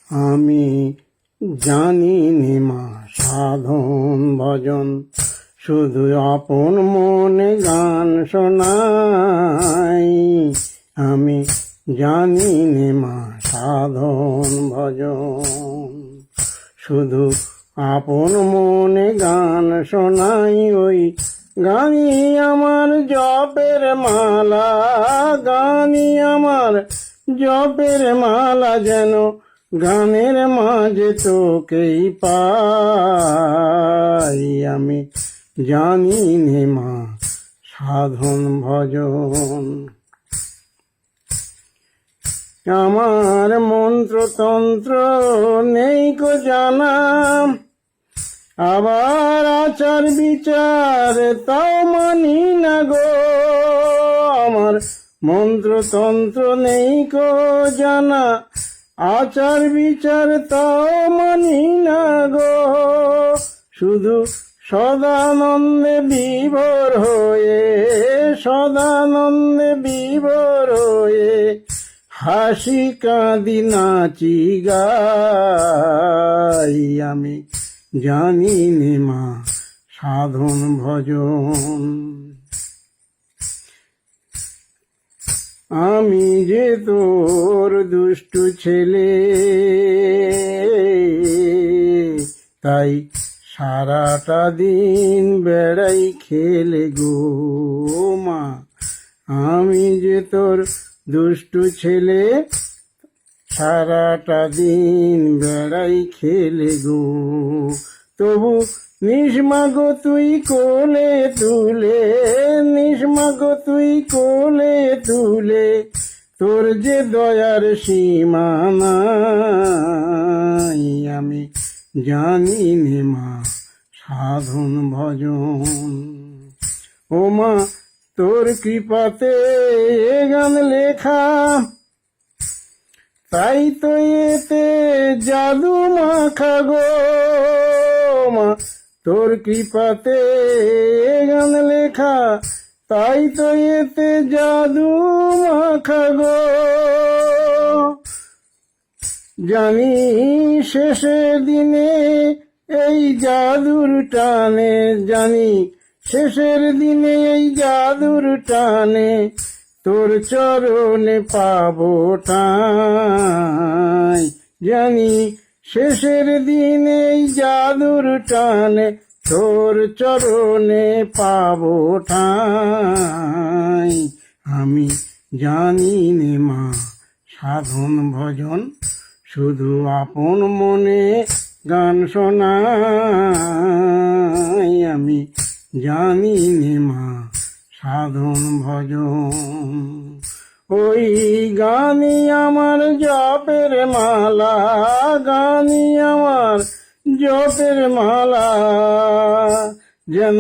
আমি জানি নে মা সাধন ভজন, শুধু আপন মনে গান শোনাই। আমি জানি নে মা সাধন ভজন, শুধু আপন মনে গান শোনাই। ওই গানি আমার জপের মালা, গানি আমার জপের মালা, যেন গানের মাঝে তোকেই পাই। আমি জানি নে মা সাধন ভজন, আমার মন্ত্রতন্ত্র নেই কো জানা, আবার আচার বিচার তাও মানি না গো। আমার মন্ত্রতন্ত্র নেই কো জানা, আচার বিচার তাও মানি না গো। শুধু সদানন্দে বিভোর হয়ে, সদানন্দে বিভোর হয়ে, হাসি কাঁদি নাচি গাই। আমি জানি নে মা সাধন ভজন, আমি যে তোর দুষ্টু ছেলে, তাই সারাটা দিন বেড়াই খেলে গো মা। আমি যে তোর দুষ্টু ছেলে, সারাটা দিন বেড়াই খেলে গো। তবু নিষ্মাগো তুই কোলে তুলে, নিষ্মাগো তুই কোলে তুলে, তোর যে দয়ার সীমা নাই। আমি জানি নে মা সাধন ভজন, ও মা তোর কৃপাতে এ গান লেখা, তাই তো এতে জাদু মাখা গো মা। তোর কৃপাতে এ গান লেখা, তাই তো এতে জাদু মাখা গো। জানি শেষের দিনে এই জাদুর টানে, জানি শেষের দিনে এই জাদুর টানে, তোর চরণে পাবো ঠাঁই। জানি শেষের দিনে এই জাদুর টানে, তোর চরণে পাবো ঠাঁই। আমি জানি নে মা সাধন ভজন, শুধু আপন মনে গান শোনাই। আমি জানি নে মা সাধন ভজন, ওই গানি আমার জপের মালা, গানি আমার জপের মালা, যেন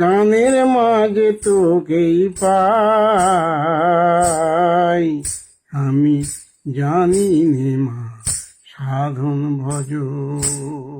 গানের মাঝে তোকেই পাই। আমি জানি নে মা সাধন ভজন।